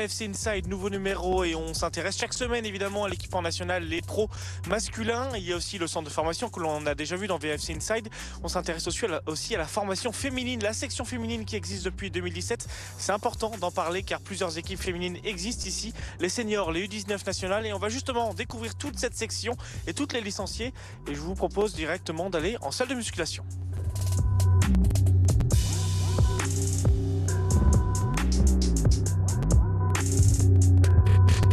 VFC Inside, nouveau numéro, et on s'intéresse chaque semaine évidemment à l'équipement national, les pros masculins. Il y a aussi le centre de formation que l'on a déjà vu dans VFC Inside. On s'intéresse aussi à la formation féminine, la section féminine qui existe depuis 2017. C'est important d'en parler car plusieurs équipes féminines existent ici, les seniors, les U19 nationales, et on va justement découvrir toute cette section et toutes les licenciés. Et je vous propose directement d'aller en salle de musculation.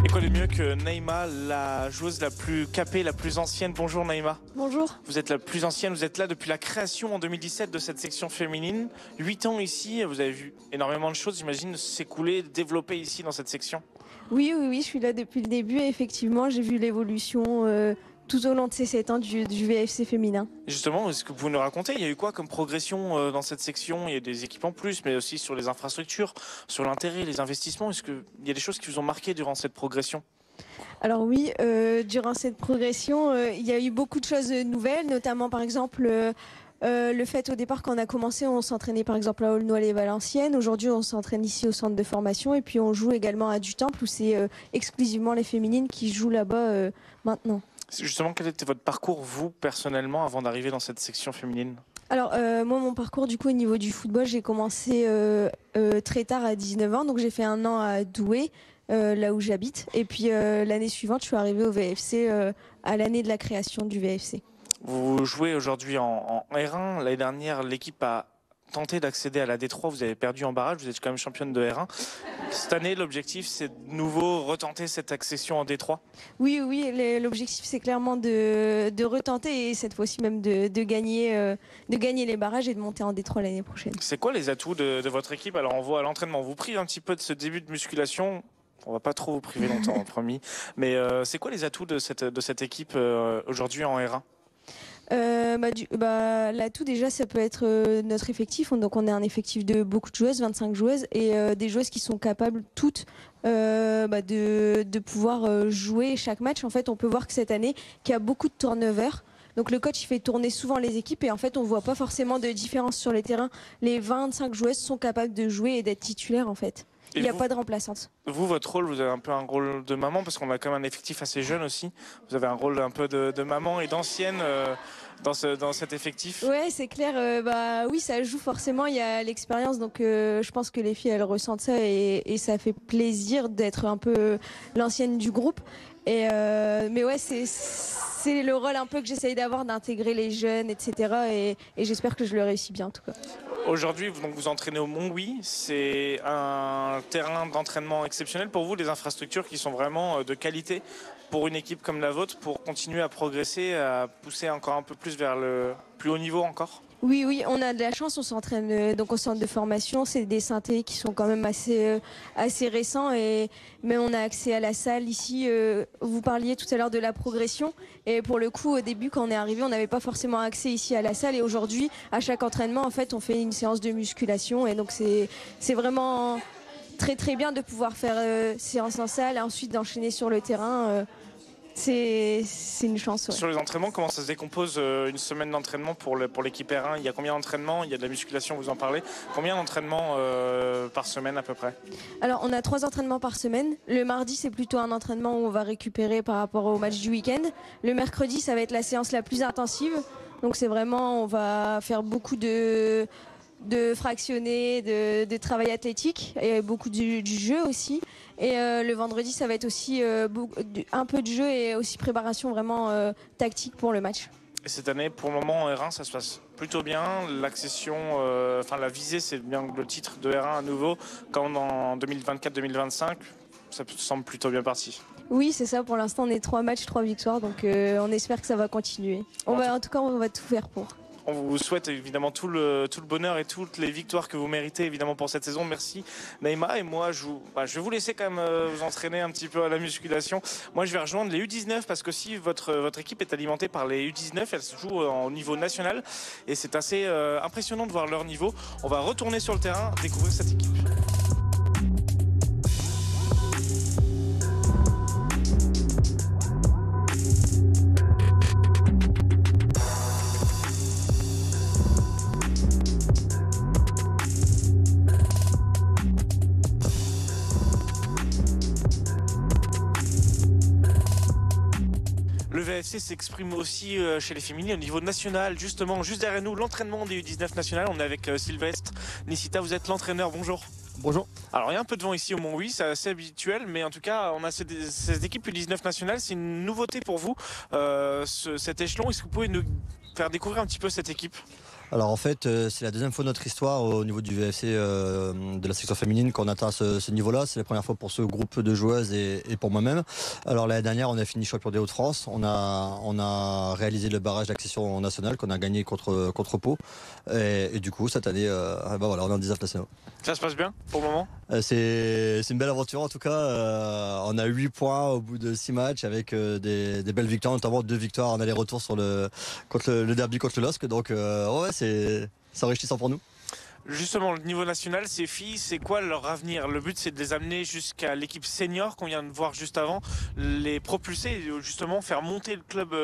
Et quoi de mieux que Naïma, la joueuse la plus capée, la plus ancienne. Bonjour Naïma. Bonjour. Vous êtes la plus ancienne, vous êtes là depuis la création en 2017 de cette section féminine. 8 ans ici, vous avez vu énormément de choses, j'imagine, s'écouler, développer ici dans cette section. Oui, je suis là depuis le début et effectivement, j'ai vu l'évolution tout au long de ces 7 ans du VFC féminin. Justement, est-ce que vous pouvez nous raconter, il y a eu quoi comme progression dans cette section? Il y a des équipes en plus, mais aussi sur les infrastructures, sur l'intérêt, les investissements. Est-ce qu'il y a des choses qui vous ont marqué durant cette progression? Alors oui, durant cette progression, il y a eu beaucoup de choses nouvelles, notamment par exemple le fait au départ quand on a commencé, on s'entraînait par exemple à Aulnoy-les-Valenciennes. Aujourd'hui, on s'entraîne ici au centre de formation et puis on joue également à Dutemple où c'est exclusivement les féminines qui jouent là-bas maintenant. Justement, quel était votre parcours, vous, personnellement, avant d'arriver dans cette section féminine? Alors moi mon parcours du coup au niveau du football, j'ai commencé très tard à 19 ans, donc j'ai fait 1 an à Douai, là où j'habite, et puis l'année suivante je suis arrivée au VFC à l'année de la création du VFC. Vous jouez aujourd'hui en R1, l'année dernière l'équipe a tenté d'accéder à la D3, vous avez perdu en barrage, vous êtes quand même championne de R1. Cette année, l'objectif, c'est de nouveau retenter cette accession en D3? Oui, l'objectif, c'est clairement de retenter et cette fois-ci même de gagner les barrages et de monter en D3 l'année prochaine. C'est quoi les atouts de votre équipe? Alors, on voit à l'entraînement, on vous prive un petit peu de ce début de musculation. On va pas trop vous priver longtemps, promis. Mais c'est quoi les atouts de cette équipe aujourd'hui en R1? L'atout déjà ça peut être notre effectif, donc on est un effectif de beaucoup de joueuses, 25 joueuses et des joueuses qui sont capables toutes de pouvoir jouer chaque match. En fait on peut voir que cette année qu'il y a beaucoup de turnover. Donc le coach il fait tourner souvent les équipes et en fait on voit pas forcément de différence sur les terrains. Les 25 joueuses sont capables de jouer et d'être titulaires en fait. Il n'y a pas de remplaçante. Vous, votre rôle, vous avez un peu un rôle de maman parce qu'on a quand même un effectif assez jeune aussi. Vous avez un rôle un peu de maman et d'ancienne dans cet effectif. Ouais, c'est clair. Oui, ça joue forcément. Il y a l'expérience, donc je pense que les filles elles ressentent ça et ça fait plaisir d'être un peu l'ancienne du groupe. Mais ouais, c'est le rôle un peu que j'essaye d'avoir, d'intégrer les jeunes, etc. Et j'espère que je le réussis bien en tout cas. Aujourd'hui, vous entraînez au Montlouis. C'est un terrain d'entraînement exceptionnel pour vous, des infrastructures qui sont vraiment de qualité pour une équipe comme la vôtre, pour continuer à progresser, à pousser encore un peu plus vers le plus haut niveau encore? Oui, on a de la chance, on s'entraîne donc au centre de formation, c'est des synthés qui sont quand même assez récents, mais on a accès à la salle ici. Vous parliez tout à l'heure de la progression et pour le coup au début quand on est arrivé on n'avait pas forcément accès ici à la salle et aujourd'hui à chaque entraînement en fait on fait une séance de musculation et donc c'est vraiment très bien de pouvoir faire séance en salle et ensuite d'enchaîner sur le terrain. C'est une chance. Ouais. Sur les entraînements, comment ça se décompose une semaine d'entraînement pour l'équipe R1? Il y a combien d'entraînements? Il y a de la musculation, vous en parlez. Combien d'entraînements par semaine à peu près? Alors on a 3 entraînements par semaine. Le mardi c'est plutôt un entraînement où on va récupérer par rapport au match du week-end. Le mercredi ça va être la séance la plus intensive. Donc c'est vraiment, on va faire beaucoup de fractionner, de travail athlétique et beaucoup du jeu aussi. Et le vendredi, ça va être aussi un peu de jeu et aussi préparation vraiment tactique pour le match. Et cette année, pour le moment, en R1, ça se passe plutôt bien. L'accession, la visée, c'est bien le titre de R1 à nouveau. Quand en 2024-2025, ça semble plutôt bien parti. Oui, c'est ça. Pour l'instant, on est 3 matchs, 3 victoires. Donc on espère que ça va continuer. En tout cas, on va tout faire pour. On vous souhaite évidemment tout le bonheur et toutes les victoires que vous méritez évidemment pour cette saison. Merci Naïma. Et moi je vais vous laisser quand même vous entraîner un petit peu à la musculation. Moi je vais rejoindre les U19 parce que si votre équipe est alimentée par les U19, elle se joue au niveau national et c'est assez impressionnant de voir leur niveau. On va retourner sur le terrain, découvrir cette équipe. Le VFC s'exprime aussi chez les féminines au niveau national. Justement, juste derrière nous, l'entraînement des U19 nationales. On est avec Sylvestre Nicita, vous êtes l'entraîneur, bonjour. Bonjour. Alors il y a un peu de vent ici au Mont-Oui, c'est assez habituel, mais en tout cas on a cette équipe U19 nationale, c'est une nouveauté pour vous, cet échelon. Est-ce que vous pouvez nous faire découvrir un petit peu cette équipe ? Alors en fait, c'est la deuxième fois de notre histoire au niveau du VFC de la section féminine qu'on atteint ce niveau-là. C'est la première fois pour ce groupe de joueuses et pour moi-même. Alors l'année dernière, on a fini champion des Hauts-de-France. On a réalisé le barrage d'accession nationale qu'on a gagné contre Pau. Et du coup, cette année, voilà, on est en 19 nationaux. Ça se passe bien pour le moment ? C'est une belle aventure en tout cas. On a 8 points au bout de 6 matchs avec des belles victoires, notamment 2 victoires en aller-retour contre le derby contre le LOSC. Donc ouais, c'est enrichissant pour nous. Justement, le niveau national, ces filles, c'est quoi leur avenir ? Le but, c'est de les amener jusqu'à l'équipe senior qu'on vient de voir juste avant, les propulser et justement faire monter le club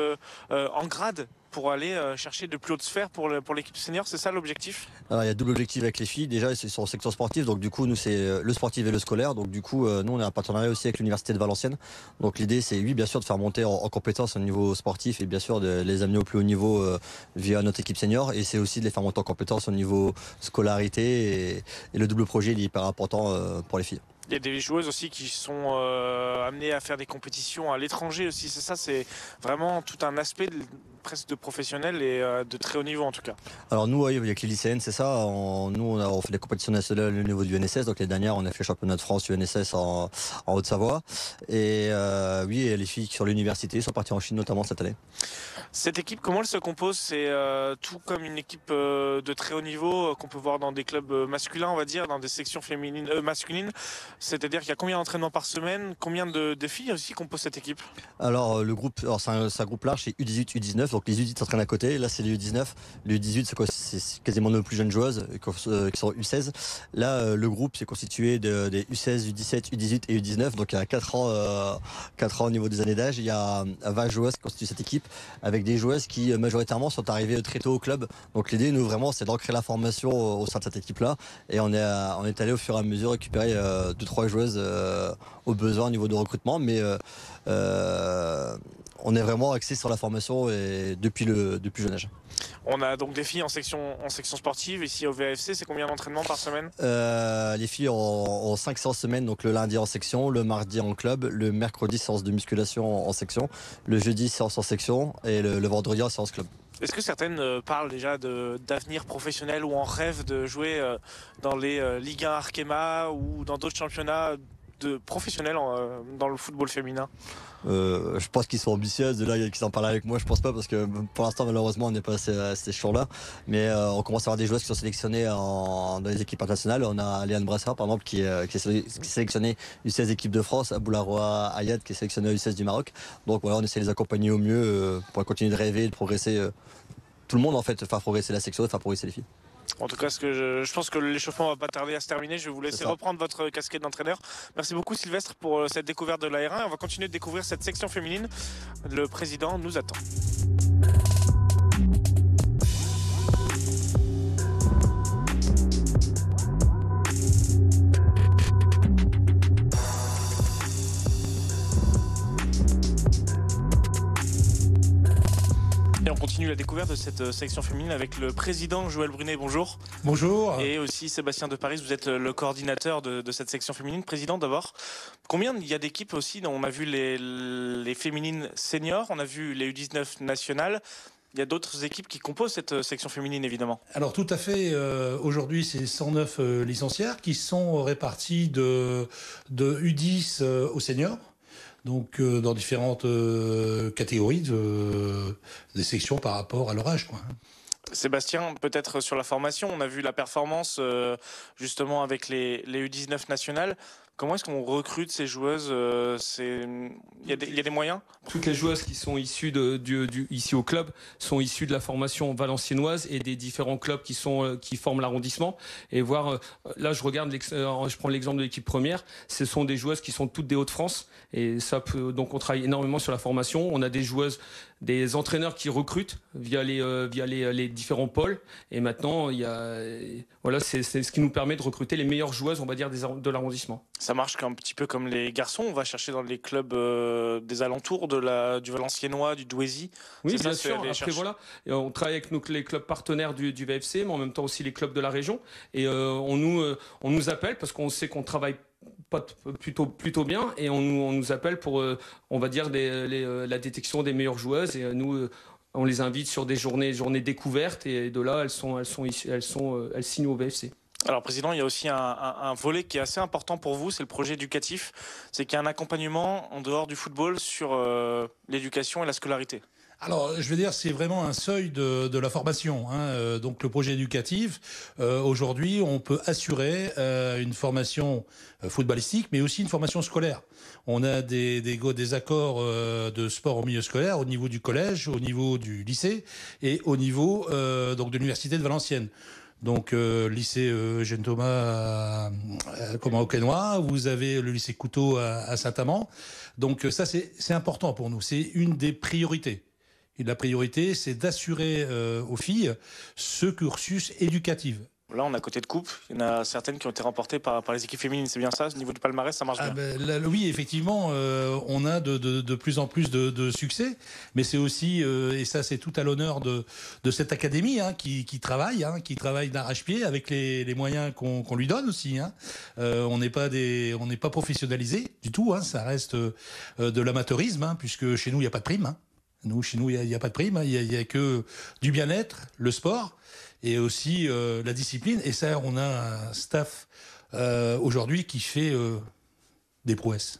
en grade pour aller chercher de plus hautes sphères pour l'équipe senior. C'est ça l'objectif ? Alors, il y a double objectif avec les filles. Déjà, c'est sur section sportive. Donc du coup, nous, c'est le sportif et le scolaire. Donc du coup, nous, on a un partenariat aussi avec l'Université de Valenciennes. Donc l'idée, c'est oui, bien sûr, de faire monter en compétences au niveau sportif et bien sûr de les amener au plus haut niveau via notre équipe senior. Et c'est aussi de les faire monter en compétences au niveau scolarité. Et le double projet, il est hyper important pour les filles. Il y a des joueuses aussi qui sont amenées à faire des compétitions à l'étranger aussi. C'est ça, c'est vraiment tout un aspect presque de professionnel et de très haut niveau en tout cas. Alors nous, il y a que les lycéennes, c'est ça. Nous, on fait des compétitions nationales au niveau du UNSS. Donc les dernières, on a fait le championnat de France UNSS en Haute-Savoie. Et oui, les filles sur l'université sont parties en Chine notamment cette année. Cette équipe, comment elle se compose ? C'est tout comme une équipe de très haut niveau qu'on peut voir dans des clubs masculins, on va dire, dans des sections féminines, masculines. C'est-à-dire qu'il y a combien d'entraînements par semaine ? Combien de filles aussi composent cette équipe ? Alors le groupe, c'est un groupe large, c'est U18, U19. Donc les U18 s'entraînent à côté. Là, c'est les U19. Les U18, c'est quasiment nos plus jeunes joueuses qui sont U16. Là, le groupe, c'est constitué des U16, U17, U18 et U19. Donc il y a 4 ans au niveau des années d'âge. Il y a 20 joueuses qui constituent cette équipe, avec des joueuses qui majoritairement sont arrivées très tôt au club. Donc l'idée, nous, vraiment, c'est d'ancrer la formation au sein de cette équipe-là. Et on est allé au fur et à mesure récupérer 2-3 joueuses au besoin au niveau de recrutement. Mais on est vraiment axé sur la formation et depuis le jeune âge. On a donc des filles en section sportive ici au VFC. C'est combien d'entraînements par semaine ? Les filles ont 5 séances semaine, donc le lundi en section, le mardi en club, le mercredi séance de musculation en section, le jeudi séance en section et le vendredi en séance club. Est-ce que certaines parlent déjà d'avenir professionnel ou en rêve de jouer dans les Ligue 1 Arkema ou dans d'autres championnats professionnels dans le football féminin ? Je pense qu'ils sont ambitieuses, de là qu'ils en parlent avec moi, je pense pas parce que pour l'instant malheureusement on n'est pas à ces jours-là, mais on commence à avoir des joueuses qui sont sélectionnées dans les équipes internationales. On a Léane Brassard par exemple qui est sélectionnée U16 équipe de France, Aboularoa Ayad qui est sélectionnée U16 du Maroc. Donc voilà, on essaie de les accompagner au mieux pour continuer de rêver, de progresser, tout le monde en fait, faire progresser la section, faire progresser les filles. En tout cas, je pense que l'échauffement va pas tarder à se terminer. Je vais vous laisser reprendre votre casquette d'entraîneur. Merci beaucoup Sylvestre pour cette découverte de la R1. On va continuer de découvrir cette section féminine. Le président nous attend. Et on continue la découverte de cette section féminine avec le président Joël Brunet, bonjour. Bonjour. Et aussi Sébastien de Paris, vous êtes le coordinateur de cette section féminine. Président d'abord, combien il y a d'équipes aussi ? On a vu les féminines seniors, on a vu les U19 nationales. Il y a d'autres équipes qui composent cette section féminine évidemment. Alors tout à fait, aujourd'hui c'est 109 licenciaires qui sont répartis de U10 aux seniors. Donc dans différentes catégories des sections par rapport à leur âge, quoi. Sébastien, peut-être sur la formation, on a vu la performance justement avec les U19 nationales. Comment est-ce qu'on recrute ces joueuses ? Il y a des moyens ? Toutes les joueuses qui sont issues ici au club sont issues de la formation valenciennoise et des différents clubs qui forment l'arrondissement. Et voir, là je prends l'exemple de l'équipe première, ce sont des joueuses qui sont toutes des Hauts-de-France. Et donc on travaille énormément sur la formation. On a des joueuses, des entraîneurs qui recrutent via les différents pôles. Et maintenant, c'est ce qui nous permet de recruter les meilleures joueuses, on va dire, de l'arrondissement. Ça marche un petit peu comme les garçons. On va chercher dans les clubs des alentours du Valenciennois, du Douaisis. Oui, C'est bien ça, c'est sûr. aller Après, chercher. voilà, et on travaille avec les clubs partenaires du VFC, mais en même temps aussi les clubs de la région. Et on nous appelle parce qu'on sait qu'on travaille plutôt bien, et on nous appelle pour, on va dire, la détection des meilleures joueuses. Et nous, on les invite sur des journées découvertes, et de là, elles signent au VFC. Alors, Président, il y a aussi un volet qui est assez important pour vous, c'est le projet éducatif. C'est qu'il y a un accompagnement en dehors du football sur l'éducation et la scolarité. Alors, je veux dire, c'est vraiment un seuil de la formation, hein. Donc, le projet éducatif, aujourd'hui, on peut assurer une formation footballistique, mais aussi une formation scolaire. On a des accords de sport au milieu scolaire au niveau du collège, au niveau du lycée et au niveau donc de l'université de Valenciennes. Donc, lycée Eugène Thomas au Quesnoy, vous avez le lycée Couteau à Saint-Amand. Donc, ça, c'est important pour nous. C'est une des priorités. Et la priorité, c'est d'assurer aux filles ce cursus éducatif. Là, on est à côté de coupes. Il y en a certaines qui ont été remportées par les équipes féminines. C'est bien ça, au niveau du palmarès, ça marche bien. Là, oui, effectivement, on a de plus en plus de succès. Mais c'est aussi, et ça c'est tout à l'honneur de cette académie qui travaille d'arrache-pied avec les moyens qu'on lui donne aussi. On n'est pas professionnalisé du tout. Ça reste de l'amateurisme, puisque chez nous, il n'y a pas de prime. Chez nous, il n'y a pas de prime. Il n'y a que du bien-être, le sport et aussi la discipline. Et ça, on a un staff aujourd'hui qui fait des prouesses.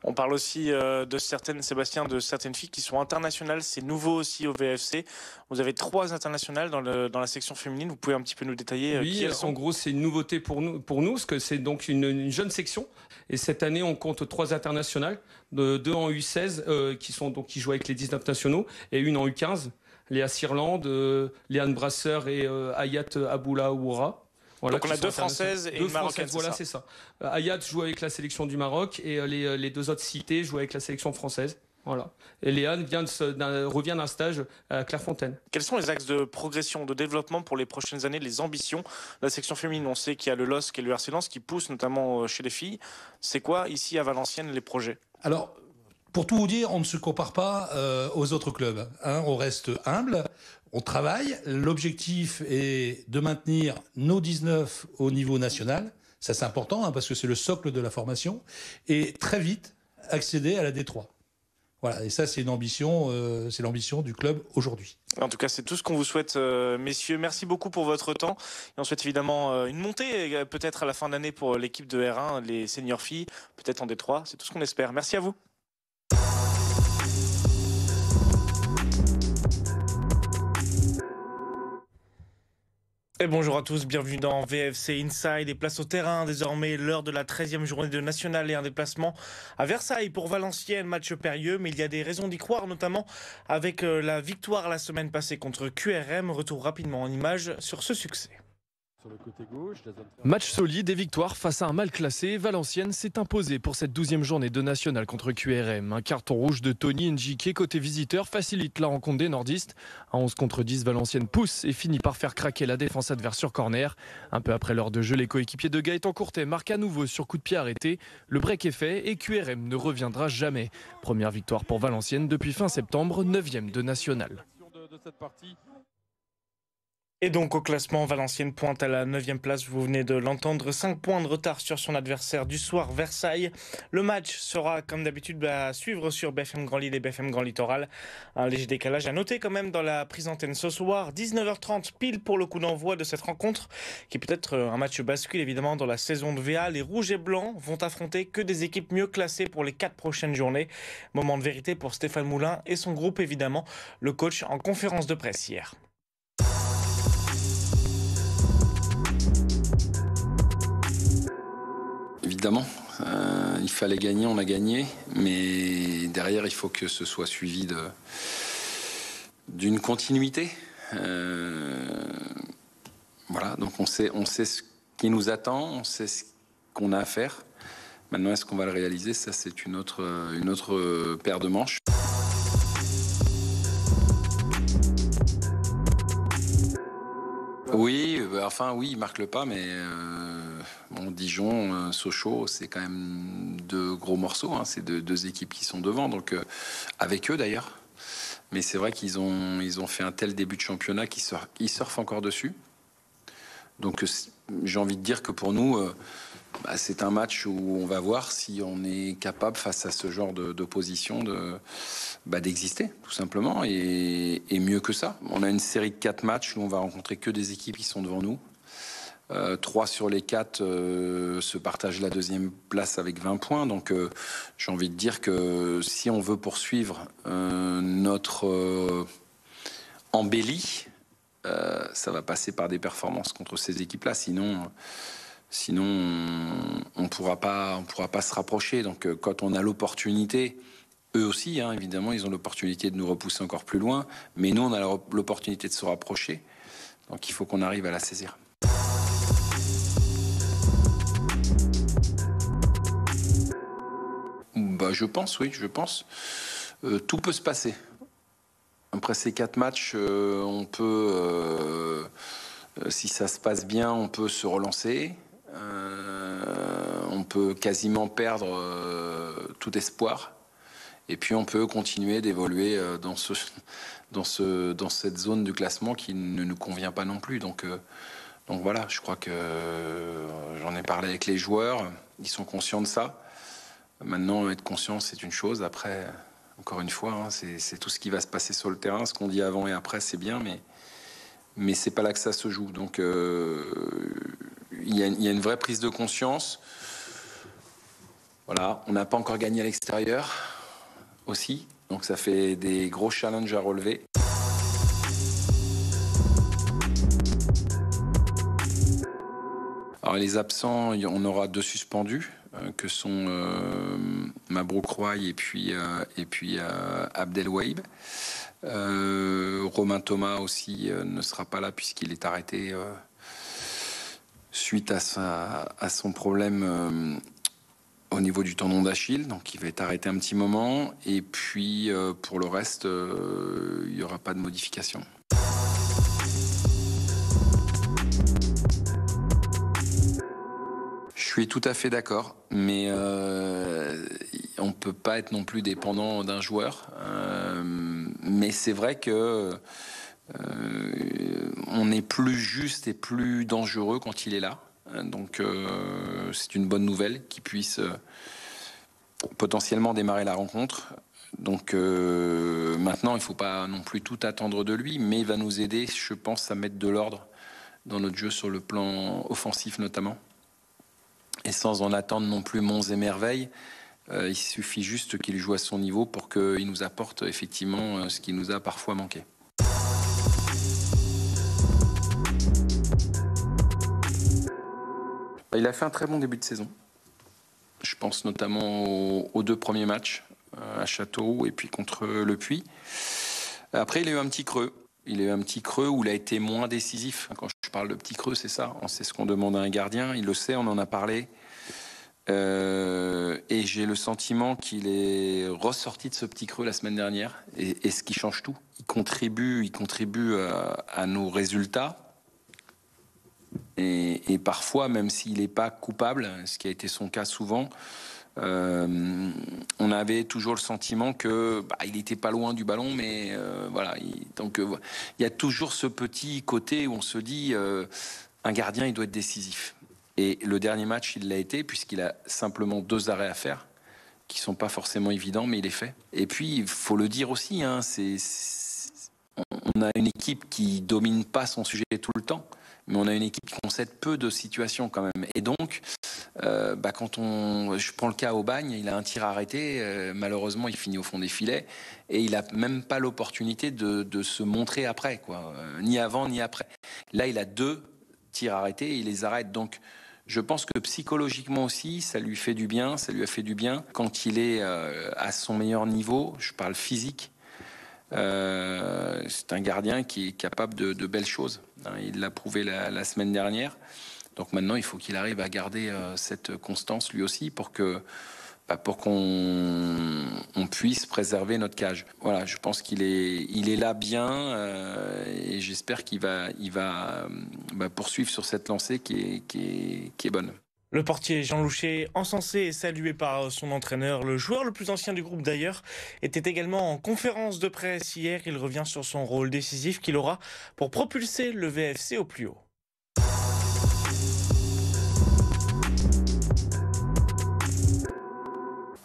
On parle aussi de certaines filles qui sont internationales. C'est nouveau aussi au VFC. Vous avez 3 internationales dans la section féminine. Vous pouvez un petit peu nous détailler qui elles sont? En gros, c'est une nouveauté pour nous parce que c'est donc une jeune section. Et cette année, on compte 3 internationales, 2 en U16 qui jouent avec les 19 nationaux, et une en U15, Léa Sirland, Léane Brasseur et Hayat Aboulaoura. Voilà, donc on a 2 Françaises et une Marocaine. Voilà, c'est ça. Hayat joue avec la sélection du Maroc, et les 2 autres cités jouent avec la sélection française. Voilà. Et Léane revient d'un stage à Clairefontaine. Quels sont les axes de progression, de développement pour les prochaines années, les ambitions de la section féminine? On sait qu'il y a le LOSC et le RC Lens qui poussent notamment chez les filles. C'est quoi ici à Valenciennes les projets? Alors, pour tout vous dire, on ne se compare pas aux autres clubs. On reste humble, on travaille. L'objectif est de maintenir nos 19 au niveau national. Ça, c'est important parce que c'est le socle de la formation. Et très vite, accéder à la D3. Voilà, et ça, c'est l'ambition du club aujourd'hui. En tout cas, c'est tout ce qu'on vous souhaite, messieurs. Merci beaucoup pour votre temps. Et on souhaite évidemment une montée, peut-être à la fin d'année pour l'équipe de R1, les seniors filles, peut-être en D3. C'est tout ce qu'on espère. Merci à vous. Et bonjour à tous, bienvenue dans VFC Inside et place au terrain. Désormais, l'heure de la 13e journée de National et un déplacement à Versailles pour Valenciennes, match périlleux, mais il y a des raisons d'y croire, notamment avec la victoire la semaine passée contre QRM. Retour rapidement en images sur ce succès. Sur le côté gauche, match solide et victoire face à un mal classé. Valenciennes s'est imposée pour cette 12e journée de National contre QRM. Un carton rouge de Tony Njike côté visiteur facilite la rencontre des nordistes. À 11 contre 10, Valenciennes pousse et finit par faire craquer la défense adverse sur corner. Un peu après l'heure de jeu, les coéquipiers de Gaëtan Courtet marquent à nouveau sur coup de pied arrêté. Le break est fait et QRM ne reviendra jamais. Première victoire pour Valenciennes depuis fin septembre, 9e de National. Et donc au classement, Valenciennes pointe à la 9e place, vous venez de l'entendre, 5 points de retard sur son adversaire du soir, Versailles. Le match sera comme d'habitude à suivre sur BFM Grand Lille et BFM Grand Littoral. Un léger décalage à noter quand même dans la prise d'antenne ce soir, 19h30 pile pour le coup d'envoi de cette rencontre, qui peut être un match bascule évidemment dans la saison de VA. Les Rouges et Blancs vont affronter que des équipes mieux classées pour les 4 prochaines journées. Moment de vérité pour Stéphane Moulin et son groupe évidemment, le coach en conférence de presse hier. Évidemment, il fallait gagner, on a gagné, mais derrière il faut que ce soit suivi d'une continuité. Voilà, donc on sait ce qui nous attend, on sait ce qu'on a à faire. Maintenant, est-ce qu'on va le réaliser? Ça, c'est une autre paire de manches. Oui, il marque le pas, mais Bon, Dijon, Sochaux, c'est quand même deux gros morceaux. Hein. C'est deux équipes qui sont devant, donc avec eux d'ailleurs. Mais c'est vrai qu'ils ont fait un tel début de championnat qu'ils surfent encore dessus. Donc j'ai envie de dire que pour nous, c'est un match où on va voir si on est capable face à ce genre d'opposition d'exister tout simplement et mieux que ça. On a une série de 4 matchs où on va rencontrer que des équipes qui sont devant nous. 3 sur les 4 se partagent la deuxième place avec 20 points. Donc j'ai envie de dire que si on veut poursuivre notre embellie, ça va passer par des performances contre ces équipes-là. Sinon on pourra pas se rapprocher. Donc quand on a l'opportunité, eux aussi, hein, évidemment, ils ont l'opportunité de nous repousser encore plus loin. Mais nous, on a l'opportunité de se rapprocher. Donc il faut qu'on arrive à la saisir. Je pense, oui, je pense. Tout peut se passer. Après ces 4 matchs, on peut, si ça se passe bien, on peut se relancer. On peut quasiment perdre tout espoir. Et puis on peut continuer d'évoluer dans cette zone du classement qui ne nous convient pas non plus. Donc voilà, je crois que j'en ai parlé avec les joueurs. Ils sont conscients de ça. Maintenant, être conscient, c'est une chose. Après, encore une fois, hein, c'est tout ce qui va se passer sur le terrain. Ce qu'on dit avant et après, c'est bien, mais c'est pas là que ça se joue. Donc, il y a une vraie prise de conscience. Voilà, on n'a pas encore gagné à l'extérieur aussi. Donc, ça fait des gros challenges à relever. Alors, les absents, on aura 2 suspendus. Que sont Mabrouk Rouaille et puis Abdelwahib. Romain Thomas aussi ne sera pas là puisqu'il est arrêté suite à son problème au niveau du tendon d'Achille. Donc il va être arrêté un petit moment. Et puis pour le reste, il n'y aura pas de modification. Je suis tout à fait d'accord, mais on ne peut pas être non plus dépendant d'un joueur. Mais c'est vrai que on est plus juste et plus dangereux quand il est là. Donc c'est une bonne nouvelle qu'il puisse potentiellement démarrer la rencontre. Donc maintenant, il ne faut pas non plus tout attendre de lui, mais il va nous aider, je pense, à mettre de l'ordre dans notre jeu sur le plan offensif notamment. Et sans en attendre non plus monts et merveilles, il suffit juste qu'il joue à son niveau pour qu'il nous apporte effectivement ce qui nous a parfois manqué. Il a fait un très bon début de saison. Je pense notamment aux 2 premiers matchs, à Châteauroux et puis contre Le Puy. Après, il a eu un petit creux. Il a eu un petit creux où il a été moins décisif. Quand je parle de petit creux, c'est ça. C'est ce qu'on demande à un gardien. Il le sait, on en a parlé. Et j'ai le sentiment qu'il est ressorti de ce petit creux la semaine dernière. Et ce qui change tout. Il contribue à nos résultats. Et parfois, même s'il n'est pas coupable, ce qui a été son cas souvent, on avait toujours le sentiment que il n'était pas loin du ballon, mais voilà. Donc il y a toujours ce petit côté où on se dit un gardien, il doit être décisif. Et le dernier match, il l'a été puisqu'il a simplement 2 arrêts à faire qui sont pas forcément évidents, mais il est fait. Et puis il faut le dire aussi, hein, on a une équipe qui domine pas son sujet tout le temps. Mais on a une équipe qui concède peu de situations quand même. Et donc, quand je prends le cas Aubagne, il a un tir arrêté. Malheureusement, il finit au fond des filets. Et il n'a même pas l'opportunité de se montrer après, quoi. Ni avant, ni après. Là, il a 2 tirs arrêtés et il les arrête. Donc, je pense que psychologiquement aussi, ça lui fait du bien. Ça lui a fait du bien quand il est à son meilleur niveau. Je parle physique. C'est un gardien qui est capable de belles choses. Il l'a prouvé la semaine dernière. Donc maintenant, il faut qu'il arrive à garder cette constance lui aussi pour qu'on puisse préserver notre cage. Voilà, je pense qu'il est là bien et j'espère qu'il va poursuivre sur cette lancée qui est bonne. Le portier Jean Louchet, encensé et salué par son entraîneur, le joueur le plus ancien du groupe d'ailleurs, était également en conférence de presse hier. Il revient sur son rôle décisif qu'il aura pour propulser le VFC au plus haut.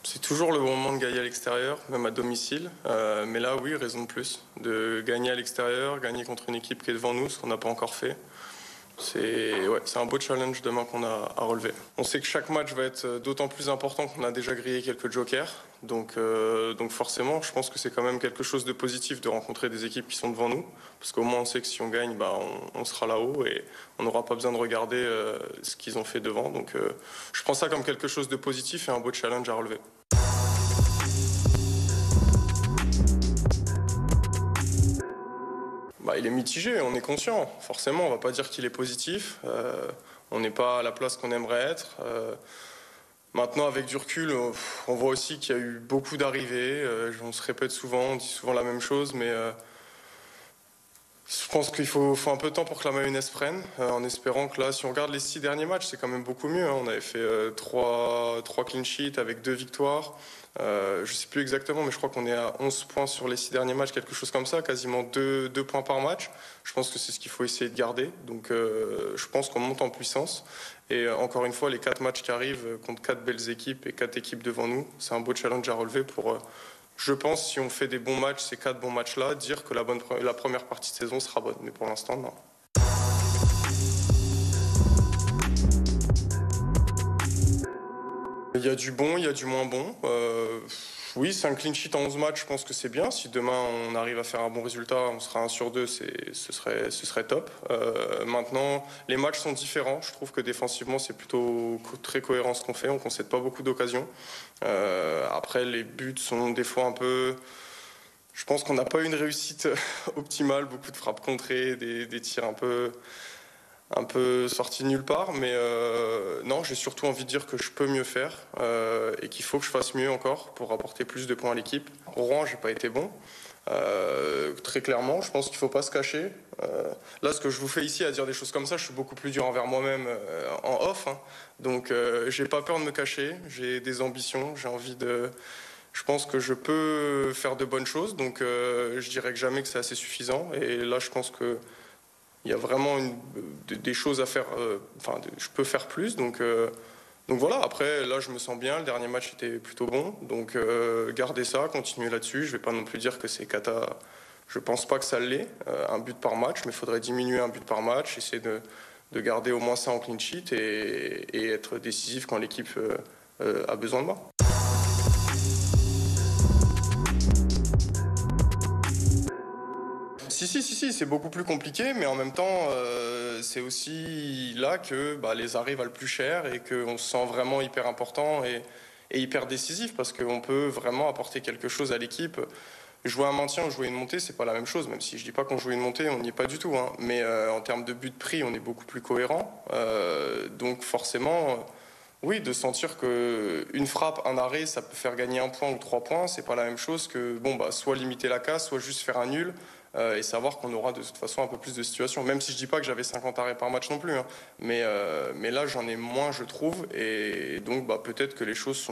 C'est toujours le bon moment de gagner à l'extérieur, même à domicile. Mais là, oui, raison de plus. De gagner à l'extérieur, gagner contre une équipe qui est devant nous, ce qu'on n'a pas encore fait. C'est un beau challenge demain qu'on a à relever. On sait que chaque match va être d'autant plus important qu'on a déjà grillé quelques jokers. Donc forcément, je pense que c'est quand même quelque chose de positif de rencontrer des équipes qui sont devant nous. Parce qu'au moins on sait que si on gagne, on sera là-haut et on n'aura pas besoin de regarder ce qu'ils ont fait devant. Donc je prends ça comme quelque chose de positif et un beau challenge à relever. Il est mitigé, on est conscient. Forcément, on ne va pas dire qu'il est positif. On n'est pas à la place qu'on aimerait être. Maintenant, avec du recul, on voit aussi qu'il y a eu beaucoup d'arrivées. On se répète souvent, on dit souvent la même chose, mais je pense qu'il faut un peu de temps pour que la mayonnaise prenne, en espérant que là, si on regarde les 6 derniers matchs, c'est quand même beaucoup mieux. On avait fait 3 clean sheets avec 2 victoires. Je ne sais plus exactement, mais je crois qu'on est à 11 points sur les 6 derniers matchs, quelque chose comme ça, quasiment 2 points par match. Je pense que c'est ce qu'il faut essayer de garder. Donc je pense qu'on monte en puissance. Et encore une fois, les 4 matchs qui arrivent contre 4 belles équipes et 4 équipes devant nous, c'est un beau challenge à relever pour, je pense, si on fait des bons matchs, ces 4 bons matchs-là, dire que la première partie de saison sera bonne. Mais pour l'instant, non. Il y a du bon, il y a du moins bon. Oui, c'est un clean sheet en 11 matchs, je pense que c'est bien. Si demain on arrive à faire un bon résultat, on sera 1 sur 2, ce serait top. Maintenant, les matchs sont différents. Je trouve que défensivement, c'est plutôt très cohérent ce qu'on fait. On ne concède pas beaucoup d'occasions. Après, les buts sont des fois un peu... Je pense qu'on n'a pas eu une réussite optimale. Beaucoup de frappes contrées, des tirs un peu sorti de nulle part, mais non, j'ai surtout envie de dire que je peux mieux faire et qu'il faut que je fasse mieux encore pour apporter plus de points à l'équipe. Au Rouen, j'ai pas été bon, très clairement. Je pense qu'il faut pas se cacher. Là, ce que je vous fais ici à dire des choses comme ça, je suis beaucoup plus dur envers moi-même en off, hein. Donc, j'ai pas peur de me cacher. J'ai des ambitions, j'ai envie de. Je pense que je peux faire de bonnes choses, donc je dirais que jamais que c'est assez suffisant. Et là, je pense que il y a vraiment des choses à faire. Je peux faire plus. Donc voilà, après, là, je me sens bien. Le dernier match était plutôt bon. Donc garder ça, continuer là-dessus. Je ne vais pas non plus dire que c'est cata. Je ne pense pas que ça l'est, un but par match. Mais il faudrait diminuer un but par match, essayer de garder au moins ça en clean sheet et être décisif quand l'équipe a besoin de moi. Si, c'est beaucoup plus compliqué, mais en même temps, c'est aussi là que les arrêts valent plus cher et qu'on se sent vraiment hyper important et hyper décisif parce qu'on peut vraiment apporter quelque chose à l'équipe. Jouer un maintien ou jouer une montée, c'est pas la même chose, même si je dis pas qu'on joue une montée, on n'y est pas du tout, hein. Mais en termes de but prix, on est beaucoup plus cohérent. Donc forcément, oui, de sentir qu'une frappe, un arrêt, ça peut faire gagner 1 point ou 3 points, c'est pas la même chose que soit limiter la casse, soit juste faire un nul. Et savoir qu'on aura de toute façon un peu plus de situations, même si je dis pas que j'avais 50 arrêts par match non plus, hein. Mais là j'en ai moins, je trouve, et donc peut-être que les choses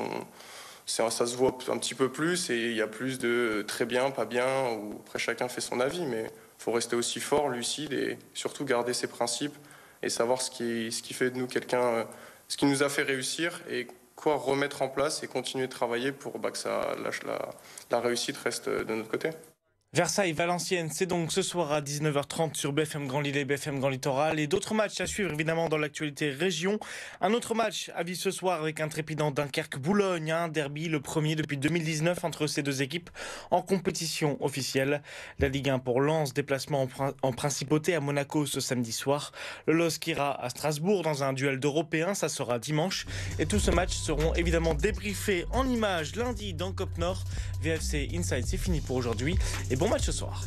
ça se voit un petit peu plus et il y a plus de très bien, pas bien, ou après chacun fait son avis, mais il faut rester aussi fort, lucide et surtout garder ses principes et savoir ce qui fait de nous quelqu'un, ce qui nous a fait réussir et quoi remettre en place et continuer de travailler pour que la réussite reste de notre côté. Versailles-Valenciennes, c'est donc ce soir à 19h30 sur BFM Grand Lille et BFM Grand Littoral. Et d'autres matchs à suivre évidemment dans l'actualité région. Un autre match à vivre ce soir avec un trépidant Dunkerque-Boulogne, un derby, le premier depuis 2019 entre ces deux équipes en compétition officielle. La Ligue 1 pour Lens, déplacement en principauté à Monaco ce samedi soir. Le LOSC ira à Strasbourg dans un duel d'Européens, ça sera dimanche. Et tous ces matchs seront évidemment débriefés en images lundi dans COP Nord. VFC Inside, c'est fini pour aujourd'hui. Et bon match ce soir.